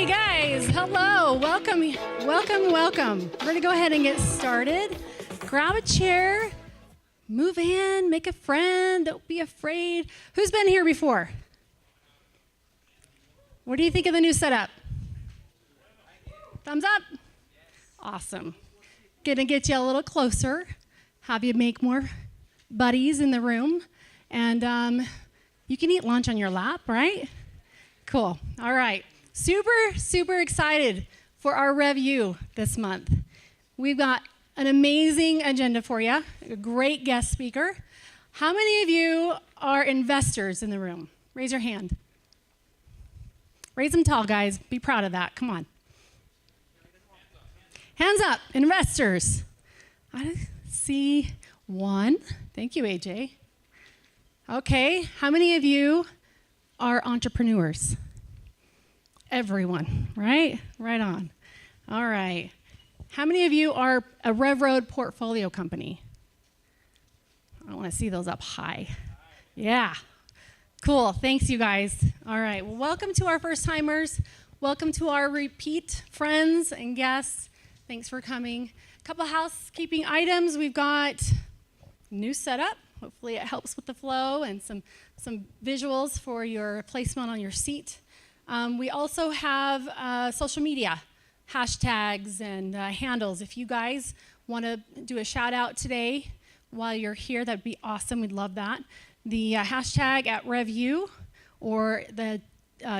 righty, guys. Hello. Welcome. We're going to go ahead and get started. Grab a chair. Move in. Make a friend. Don't be afraid. Who's been here before? What do you think of the new setup? Thumbs up. Awesome. Gonna get you a little closer. Have you make more buddies in the room. And you can eat lunch on your lap, right? Cool. All right. Super excited for our RevU this month. We've got an amazing agenda for you, a great guest speaker. How many of you are investors in the room? Raise your hand. Raise them tall, guys. Be proud of that. Come on. Hands up, investors. I see one. Thank you, AJ. Okay, how many of you are entrepreneurs? Everyone, right? Right on. All right. How many of you are a RevRoad portfolio company? I want to see those up high. Yeah. Cool. Thanks, you guys. All right. Well, welcome to our first-timers. Welcome to our repeat friends and guests. Thanks for coming. A couple housekeeping items. We've got new setup. Hopefully it helps with the flow and some visuals for your placement on your seat. We also have social media hashtags and handles. If you guys want to do a shout out today while you're here, that'd be awesome. We'd love that. The hashtag at RevU or the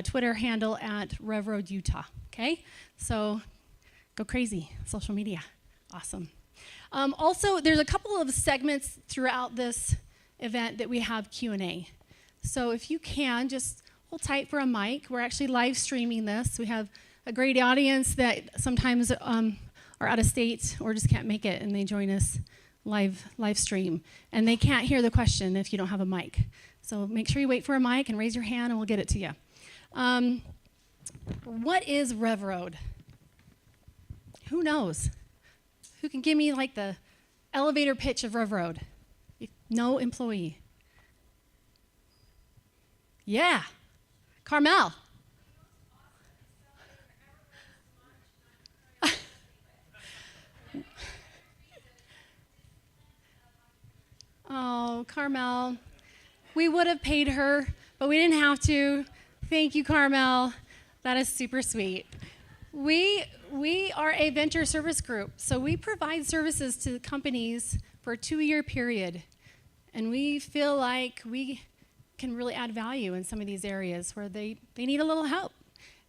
Twitter handle at RevRoad Utah. Okay, so go crazy, social media, awesome. Also, there's a couple of segments throughout this event that we have Q&A. So if you can, just hold tight for a mic. We're actually live streaming this. We have a great audience that sometimes are out of state or just can't make it, and they join us live stream. And they can't hear the question if you don't have a mic. So make sure you wait for a mic and raise your hand, and we'll get it to you. What is RevRoad? Who knows? Who can give me like the elevator pitch of RevRoad? No employee. Yeah. Carmel. Oh, Carmel. We would have paid her, but we didn't have to. Thank you, Carmel. That is super sweet. We are a venture service group, so we provide services to companies for a 2-year period, and we feel like we can really add value in some of these areas where they need a little help.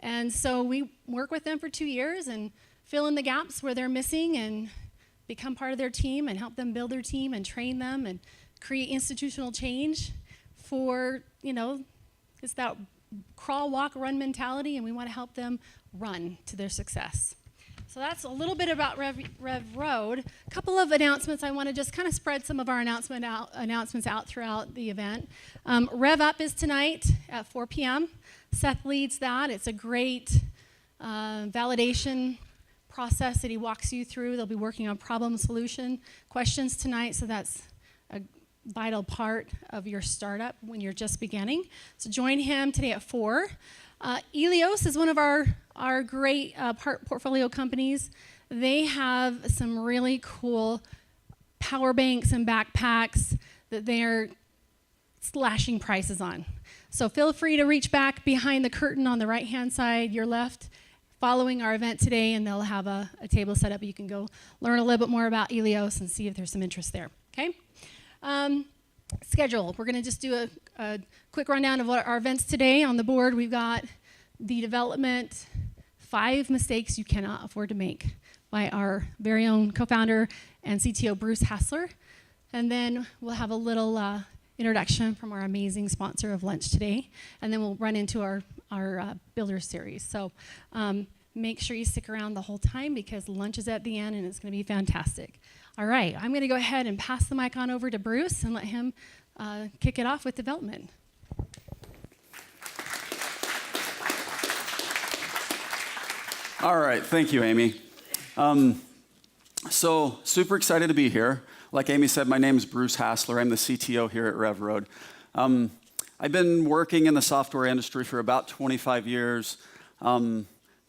And so we work with them for 2 years and fill in the gaps where they're missing and become part of their team and help them build their team and train them and create institutional change for, it's that crawl, walk, run mentality, and we want to help them run to their success. So that's a little bit about RevRoad. A couple of announcements. I want to just kind of spread some of our announcements out throughout the event. RevUp is tonight at 4 p.m. Seth leads that. It's a great validation process that he walks you through. They'll be working on problem solution questions tonight, so that's a vital part of your startup when you're just beginning. So join him today at 4. Elios is one of our great portfolio companies. They have some really cool power banks and backpacks that they're slashing prices on. So feel free to reach back behind the curtain on the right-hand side, your left, following our event today, and they'll have a table set up. You can go learn a little bit more about Elios and see if there's some interest there, okay? Schedule. We're going to just do a quick rundown of what our events today. On the board, we've got the development, 5 mistakes you cannot afford to make, by our very own co-founder and CTO, Bruce Hassler. And then we'll have a little introduction from our amazing sponsor of lunch today. And then we'll run into our Builder series. So make sure you stick around the whole time because lunch is at the end and it's going to be fantastic. All right, I'm going to go ahead and pass the mic on over to Bruce and let him kick it off with development. All right, thank you, Amy. So super excited to be here. Like Amy said, my name is Bruce Hassler. I'm the CTO here at RevRoad. I've been working in the software industry for about 25 years.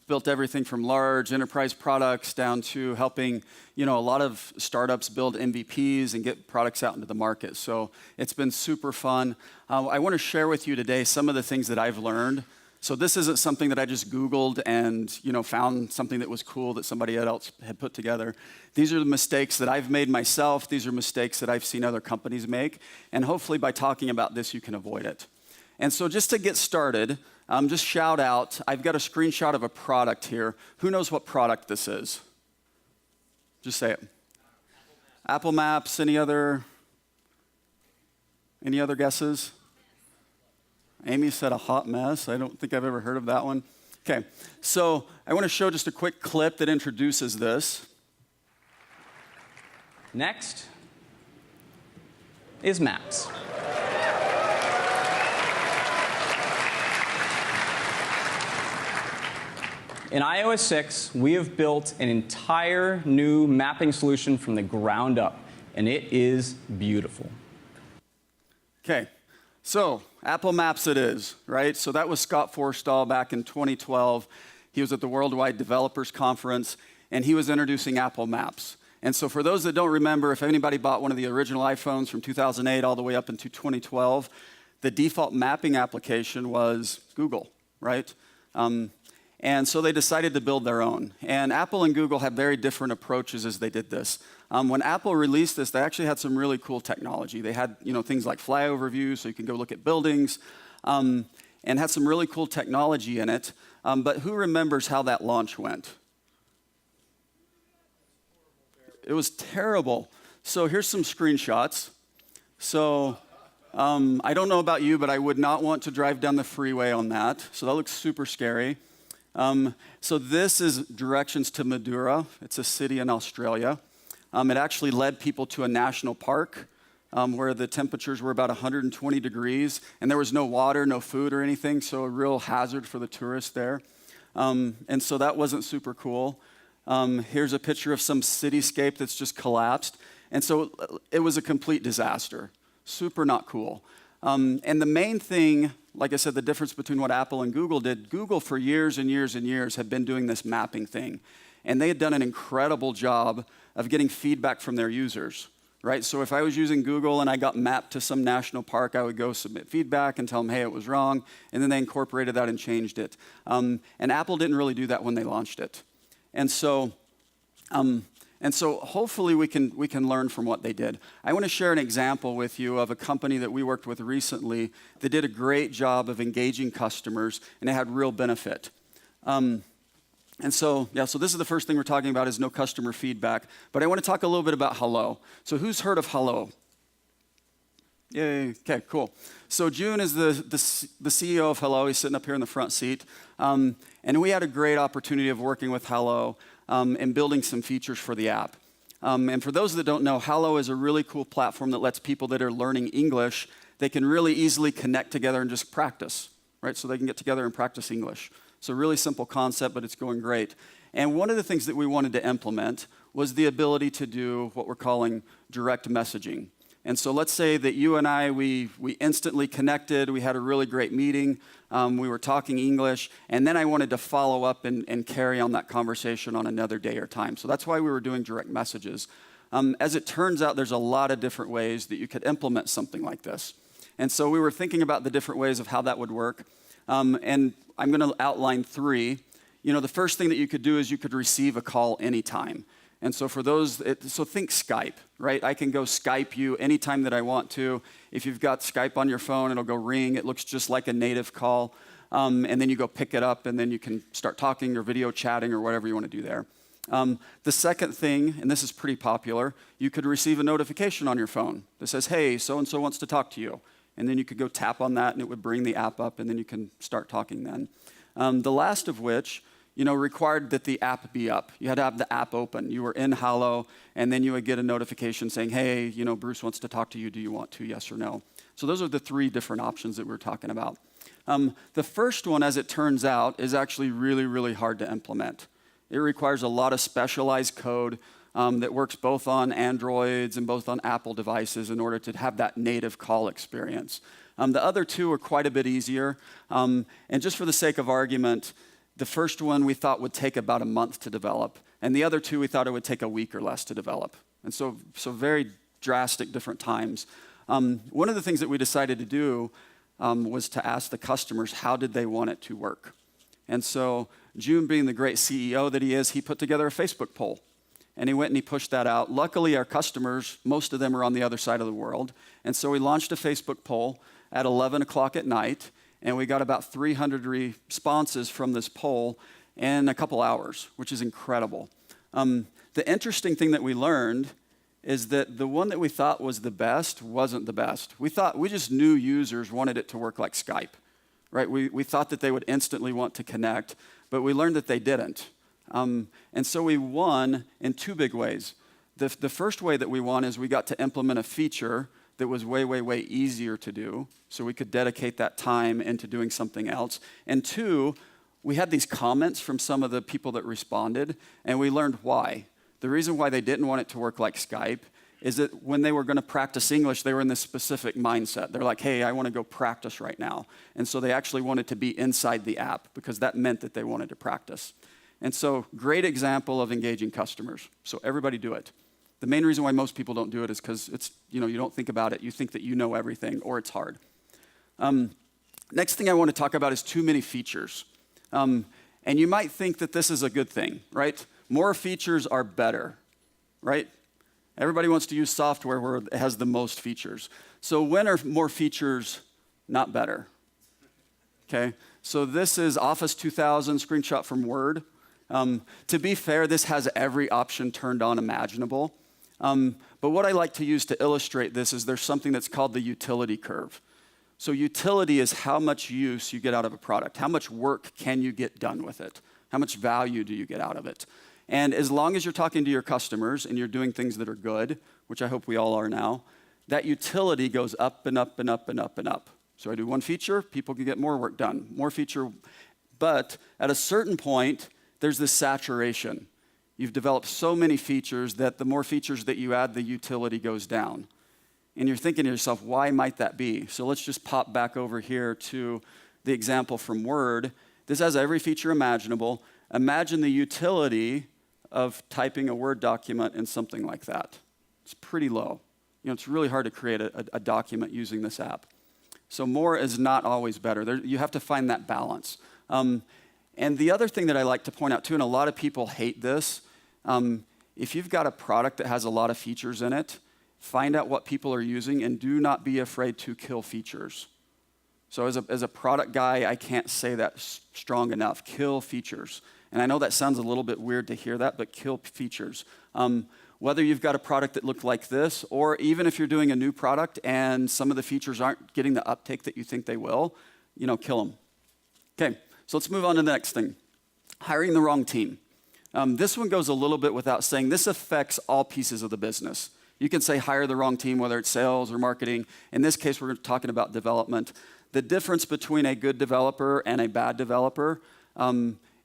built everything from large enterprise products down to helping, a lot of startups build MVPs and get products out into the market. So it's been super fun. I want to share with you today some of the things that I've learned. So this isn't something that I just Googled and, found something that was cool that somebody else had put together. These are the mistakes that I've made myself. These are mistakes that I've seen other companies make. And hopefully by talking about this, you can avoid it. And so just to get started, just shout out, I've got a screenshot of a product here. Who knows what product this is? Just say it. Apple Maps. Any other guesses? Amy said a hot mess. I don't think I've ever heard of that one. Okay, so I want to show just a quick clip that introduces this. Next is Maps. In iOS 6, we have built an entire new mapping solution from the ground up, and it is beautiful. Okay, so Apple Maps it is, right? So that was Scott Forstall back in 2012. He was at the Worldwide Developers Conference, and he was introducing Apple Maps. And so for those that don't remember, if anybody bought one of the original iPhones from 2008 all the way up into 2012, the default mapping application was Google, right? And so they decided to build their own. And Apple and Google have very different approaches as they did this. When Apple released this, they actually had some really cool technology. They had things like flyover view, so you can go look at buildings, and had some really cool technology in it. But who remembers how that launch went? It was terrible. So here's some screenshots. So I don't know about you, but I would not want to drive down the freeway on that. So that looks super scary. So this is directions to Madura. It's a city in Australia. It actually led people to a national park where the temperatures were about 120 degrees, and there was no water, no food or anything, so a real hazard for the tourists there. And so that wasn't super cool. Here's a picture of some cityscape that's just collapsed. And so it was a complete disaster. Super not cool. And the main thing, like I said, the difference between what Apple and Google did, Google for years and years and years had been doing this mapping thing. And they had done an incredible job of getting feedback from their users, right? So if I was using Google and I got mapped to some national park, I would go submit feedback and tell them, hey, it was wrong. And then they incorporated that and changed it. And Apple didn't really do that when they launched it. And so hopefully we can learn from what they did. I want to share an example with you of a company that we worked with recently that did a great job of engaging customers, and it had real benefit. So this is the first thing we're talking about is no customer feedback. But I want to talk a little bit about Hello. So who's heard of Hello? Yay, okay, cool. So June is the CEO of Hello. He's sitting up here in the front seat. And we had a great opportunity of working with Hello and building some features for the app. And for those that don't know, Hello is a really cool platform that lets people that are learning English, they can really easily connect together and just practice, right? So they can get together and practice English. It's a really simple concept, but it's going great. And one of the things that we wanted to implement was the ability to do what we're calling direct messaging. And so let's say that you and I, we instantly connected, we had a really great meeting, we were talking English, and then I wanted to follow up and carry on that conversation on another day or time. So that's why we were doing direct messages. As it turns out, there's a lot of different ways that you could implement something like this. And so we were thinking about the different ways of how that would work. And I'm going to outline three. The first thing that you could do is you could receive a call anytime. And so for those, so think Skype, right? I can go Skype you anytime that I want to. If you've got Skype on your phone, it'll go ring. It looks just like a native call. And then you go pick it up, and then you can start talking or video chatting or whatever you want to do there. The second thing, and this is pretty popular, you could receive a notification on your phone that says, hey, so-and-so wants to talk to you. And then you could go tap on that, and it would bring the app up, and then you can start talking then. The last of which, required that the app be up. You had to have the app open. You were in Hello, and then you would get a notification saying, hey, Bruce wants to talk to you. Do you want to, yes or no? So those are the three different options that we're talking about. The first one, as it turns out, is actually really, really hard to implement. It requires a lot of specialized code that works both on Androids and both on Apple devices in order to have that native call experience. The other two are quite a bit easier. And just for the sake of argument, The first one we thought would take about a month to develop, and the other two we thought it would take a week or less to develop. And so very drastic different times. One of the things that we decided to do was to ask the customers how did they want it to work. And so June, being the great CEO that he is, he put together a Facebook poll. And he went and he pushed that out. Luckily, our customers, most of them are on the other side of the world. And so we launched a Facebook poll at 11 o'clock at night, and we got about 300 responses from this poll in a couple hours, which is incredible. The interesting thing that we learned is that the one that we thought was the best wasn't the best. We just knew users wanted it to work like Skype, right? We thought that they would instantly want to connect, but we learned that they didn't. And so we won in two big ways. The first way that we won is we got to implement a feature that was way, way, way easier to do, so we could dedicate that time into doing something else. And two, we had these comments from some of the people that responded, and we learned why. The reason why they didn't want it to work like Skype is that when they were going to practice English, they were in this specific mindset. They're like, hey, I want to go practice right now. And so they actually wanted to be inside the app because that meant that they wanted to practice. And so great example of engaging customers. So everybody do it. The main reason why most people don't do it is because it's, you don't think about it. You think that you know everything, or it's hard. Next thing I want to talk about is too many features. And you might think that this is a good thing, right? More features are better, right? Everybody wants to use software where it has the most features. So when are more features not better? Okay, so this is Office 2000 screenshot from Word. To be fair, this has every option turned on imaginable. But what I like to use to illustrate this is there's something that's called the utility curve. So utility is how much use you get out of a product. How much work can you get done with it? How much value do you get out of it? And as long as you're talking to your customers and you're doing things that are good, which I hope we all are now, that utility goes up and up and up and up and up. So I do one feature, people can get more work done. More feature, but at a certain point, there's this saturation. You've developed so many features that the more features that you add, the utility goes down. And you're thinking to yourself, why might that be? So let's just pop back over here to the example from Word. This has every feature imaginable. Imagine the utility of typing a Word document in something like that. It's pretty low. It's really hard to create a document using this app. So more is not always better. You have to find that balance. And the other thing that I like to point out too, and a lot of people hate this, if you've got a product that has a lot of features in it, find out what people are using and do not be afraid to kill features. So as a product guy, I can't say that strong enough. Kill features. And I know that sounds a little bit weird to hear that, but kill features. Whether you've got a product that looked like this, or even if you're doing a new product and some of the features aren't getting the uptake that you think they will, kill them. Okay, so let's move on to the next thing. Hiring the wrong team. This one goes a little bit without saying. This affects all pieces of the business. You can say hire the wrong team, whether it's sales or marketing. In this case, we're talking about development. The difference between a good developer and a bad developer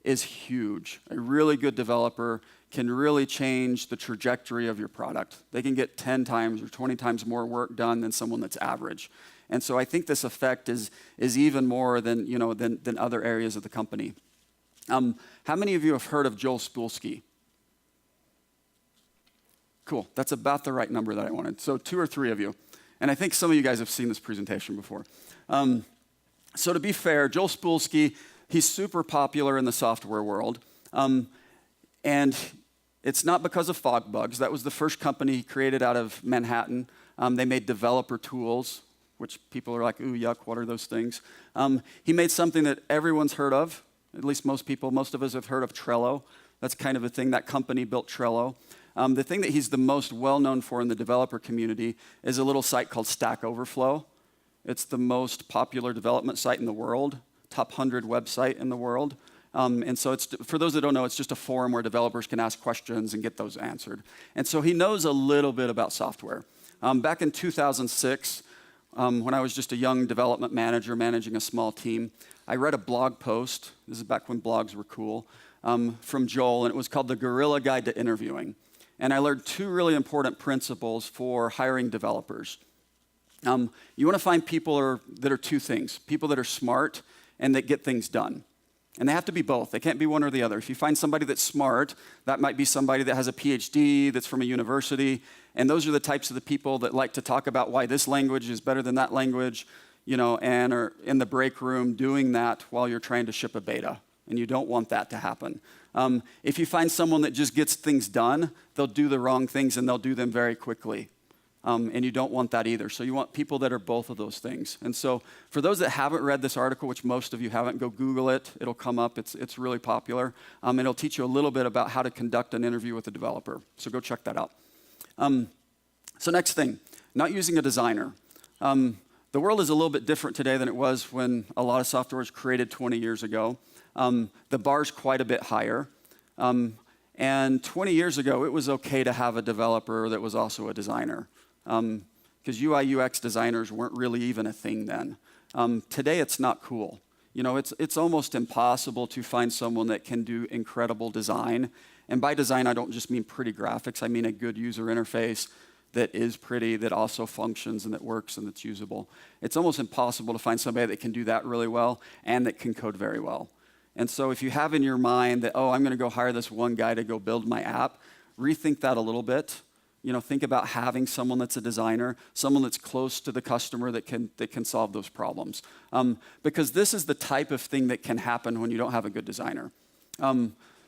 is huge. A really good developer can really change the trajectory of your product. They can get 10 times or 20 times more work done than someone that's average. And so I think this effect is even more than other areas of the company. How many of you have heard of Joel Spolsky? Cool, that's about the right number that I wanted. So 2 or 3 of you. And I think some of you guys have seen this presentation before. So to be fair, Joel Spolsky, he's super popular in the software world. And it's not because of fog bugs. That was the first company he created out of Manhattan. They made developer tools, which people are like, ooh, yuck, what are those things? He made something that everyone's heard of, at least most people. Most of us have heard of Trello. That's kind of a thing. That company built Trello. The thing that he's the most well-known for in the developer community is a little site called Stack Overflow. It's the most popular development site in the world, top 100 website in the world. And so for those that don't know, it's just a forum where developers can ask questions and get those answered. And so he knows a little bit about software. Back in 2006, when I was just a young development manager managing a small team, I read a blog post, this is back when blogs were cool, from Joel, and it was called The Guerrilla Guide to Interviewing. And I learned 2 really important principles for hiring developers. You want to find people that are 2 things, people that are smart and that get things done. And they have to be both. They can't be one or the other. If you find somebody that's smart, that might be somebody that has a PhD, that's from a university, and those are the types of the people that like to talk about why this language is better than that language, and are in the break room doing that while you're trying to ship a beta, and you don't want that to happen. If you find someone that just gets things done, they'll do the wrong things and they'll do them very quickly. And you don't want that either. So you want people that are both of those things. And so for those that haven't read this article, which most of you haven't, go Google it. It'll come up. It's really popular. And it'll teach you a little bit about how to conduct an interview with a developer. So go check that out. So next thing, not using a designer. The world is a little bit different today than it was when a lot of software was created 20 years ago. The bar's quite a bit higher. And 20 years ago, it was okay to have a developer that was also a designer. Because UI UX designers weren't really even a thing then. Today, it's not cool. It's almost impossible to find someone that can do incredible design. And by design, I don't just mean pretty graphics. I mean a good user interface that is pretty, that also functions and that works and that's usable. It's almost impossible to find somebody that can do that really well and that can code very well. And so if you have in your mind that, I'm going to go hire this one guy to go build my app, rethink that a little bit. Think about having someone that's a designer, someone that's close to the customer that can solve those problems. Because this is the type of thing that can happen when you don't have a good designer.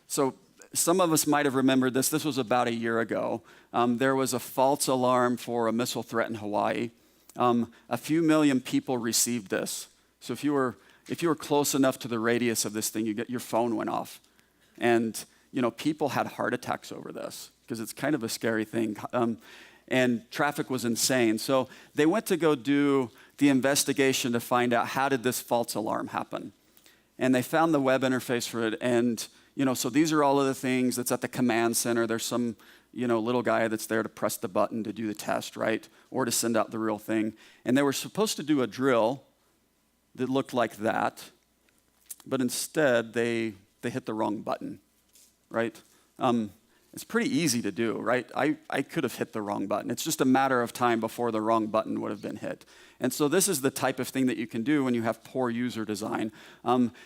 So some of us might have remembered this. This was about a year ago. There was a false alarm for a missile threat in Hawaii. A few million people received this. So if you were close enough to the radius of this thing, your phone went off. And people had heart attacks over this because it's kind of a scary thing. And traffic was insane. So they went to go do the investigation to find out how did this false alarm happen. And they found the web interface for it. And, so these are all of the things that's at the command center. There's some, little guy that's there to press the button to do the test, right? Or to send out the real thing. And they were supposed to do a drill that looked like that. But instead, they hit the wrong button, right? It's pretty easy to do, right? I could have hit the wrong button. It's just a matter of time before the wrong button would have been hit. And so this is the type of thing that you can do when you have poor user design.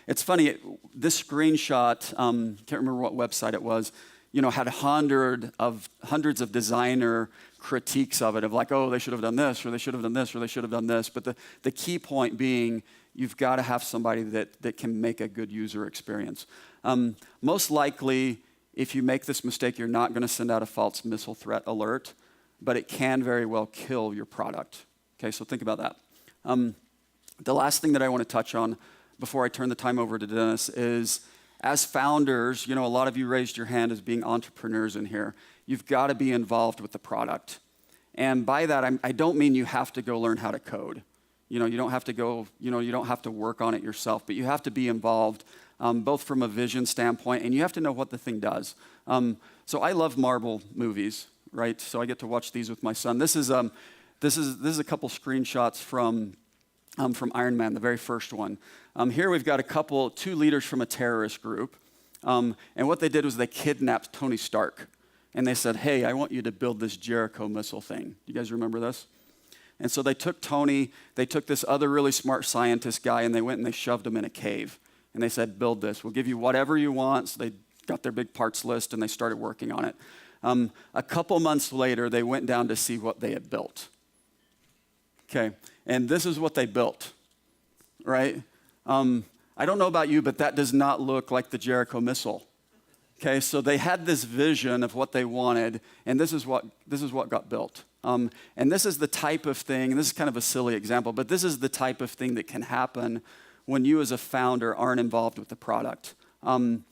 It's funny, this screenshot, can't remember what website it was, had hundreds of designer critiques of it, of like, they should have done this, or they should have done this, or they should have done this. But the key point being, you've got to have somebody that can make a good user experience. Most likely, if you make this mistake, you're not going to send out a false missile threat alert, but it can very well kill your product. Okay, so think about that. The last thing that I want to touch on before I turn the time over to Dennis is, as founders, a lot of you raised your hand as being entrepreneurs in here. You've got to be involved with the product. And by that, I don't mean you have to go learn how to code. You don't have to go, you don't have to work on it yourself, but you have to be involved, both from a vision standpoint, and you have to know what the thing does. So I love Marvel movies, right? So I get to watch these with my son. This is a couple screenshots from Iron Man, the very first one. Here we've got two leaders from a terrorist group, and what they did was they kidnapped Tony Stark, and they said, "Hey, I want you to build this Jericho missile thing." You guys remember this? And so they took Tony, they took this other really smart scientist guy, and they went and they shoved him in a cave. And they said, "Build this. We'll give you whatever you want." So they got their big parts list, and they started working on it. A couple months later, they went down to see what they had built. Okay, and this is what they built, right? I don't know about you, but that does not look like the Jericho missile. Okay, so they had this vision of what they wanted, and this is what got built. And this is the type of thing, and this is kind of a silly example, but this is the type of thing that can happen when you as a founder aren't involved with the product. And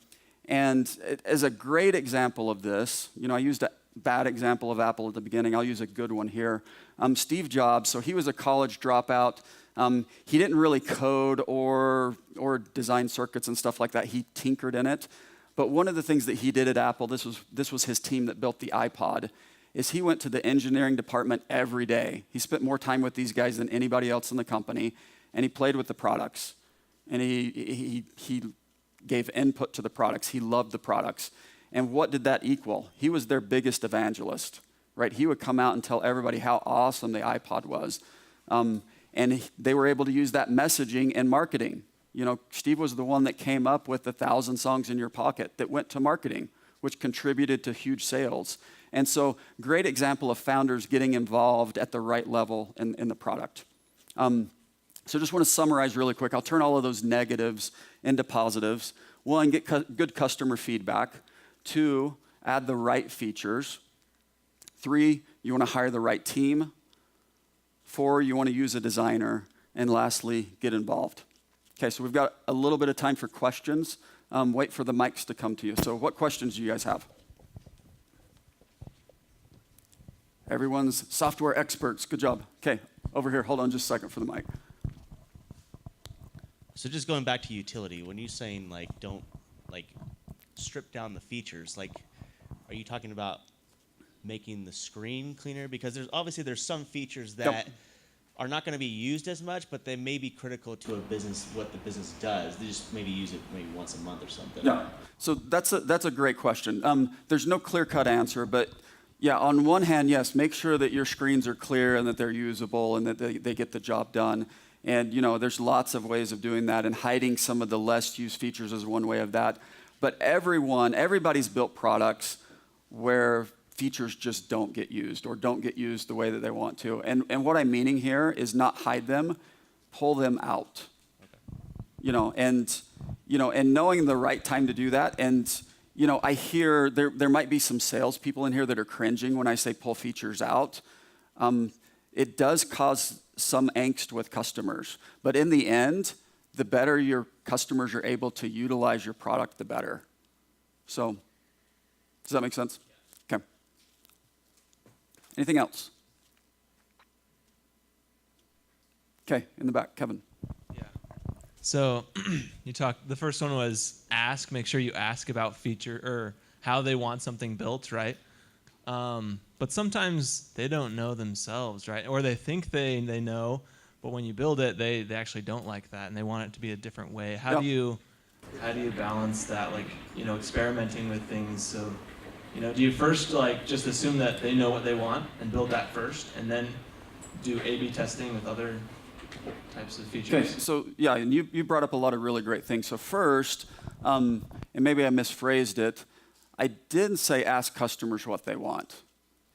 as a great example of this, I used a bad example of Apple at the beginning. I'll use a good one here. Steve Jobs, so he was a college dropout. He didn't really code or design circuits and stuff like that. He tinkered in it. But one of the things that he did at Apple, this was his team that built the iPod, is he went to the engineering department every day. He spent more time with these guys than anybody else in the company, and he played with the products. And he gave input to the products. He loved the products. And what did that equal? He was their biggest evangelist, right? He would come out and tell everybody how awesome the iPod was. And they were able to use that messaging and marketing, Steve was the one that came up with the 1,000 songs in your pocket that went to marketing, which contributed to huge sales. And so great example of founders getting involved at the right level in the product. So just want to summarize really quick. I'll turn all of those negatives into positives. 1, get good customer feedback. 2, add the right features. 3, you want to hire the right team. 4, you want to use a designer. And lastly, get involved. Okay, so we've got a little bit of time for questions. Wait for the mics to come to you. So what questions do you guys have? Everyone's software experts. Good job. Okay, over here. Hold on just a second for the mic. So just going back to utility, when you're saying don't strip down the features, are you talking about making the screen cleaner? Because there's some features that are not going to be used as much, but they may be critical to a business, what the business does. They just maybe use it maybe once a month or something. Yeah. So that's a great question. There's no clear-cut answer, but yeah, on one hand, yes, make sure that your screens are clear and that they're usable and that they get the job done. And there's lots of ways of doing that, and hiding some of the less used features is one way of that. But everybody's built products where features just don't get used or don't get used the way that they want to. And what I'm meaning here is not hide them, pull them out. Okay. And knowing the right time to do that. And I hear there might be some salespeople in here that are cringing when I say pull features out. It does cause some angst with customers. But in the end, the better your customers are able to utilize your product, the better. So, does that make sense? Okay. Anything else? Okay, in the back, Kevin. Yeah. So the first one was make sure you ask about feature or how they want something built, right? But sometimes they don't know themselves, right? Or they think they know, but when you build it, they actually don't like that, and they want it to be a different way. How do you balance that, experimenting with things? So, do you first just assume that they know what they want and build that first, and then do A/B testing with other types of features? Okay, so yeah, and you brought up a lot of really great things. So first, and maybe I misphrased it, I didn't say ask customers what they want,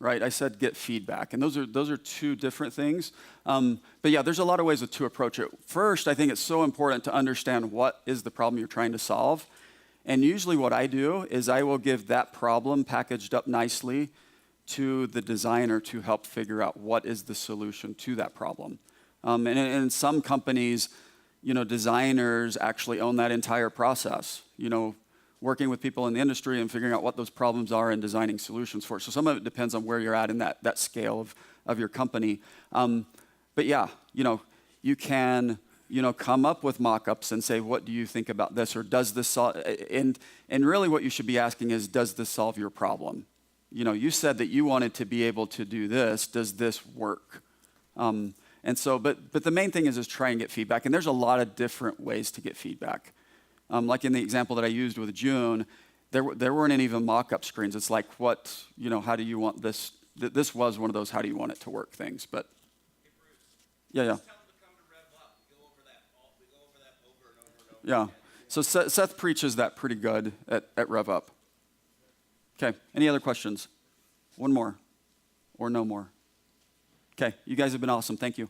right? I said get feedback, and those are two different things. But yeah, there's a lot of ways to approach it. First, I think it's so important to understand what is the problem you're trying to solve. And usually what I do is I will give that problem packaged up nicely to the designer to help figure out what is the solution to that problem. And in some companies, designers actually own that entire process, working with people in the industry and figuring out what those problems are and designing solutions for it. So some of it depends on where you're at in that scale of your company. But yeah, you can come up with mock-ups and say, what do you think about this? Or does this solve, and really what you should be asking is, does this solve your problem? You said that you wanted to be able to do this. Does this work? And so, but the main thing is try and get feedback. And there's a lot of different ways to get feedback. Like in the example that I used with June, there weren't any even mock-up screens. It's like, how do you want this? This was one of those how do you want it to work things. But hey, Bruce, yeah. Tell them to come to RevU. We go over that over and over and over. Yeah. So Seth preaches that pretty good at RevU. Okay. Any other questions? One more, or no more? Okay. You guys have been awesome. Thank you.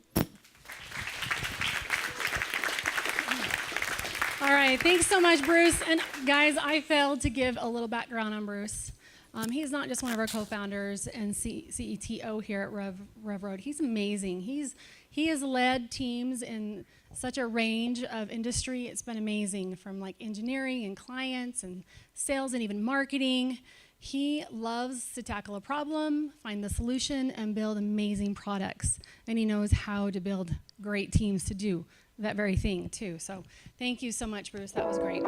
All right, thanks so much, Bruce. And guys, I failed to give a little background on Bruce. He's not just one of our co-founders and CETO here at RevRoad. He's amazing. He has led teams in such a range of industry. It's been amazing, from engineering and clients and sales and even marketing. He loves to tackle a problem, find the solution, and build amazing products. And he knows how to build great teams to do that very thing too. So thank you so much, Bruce. That was great.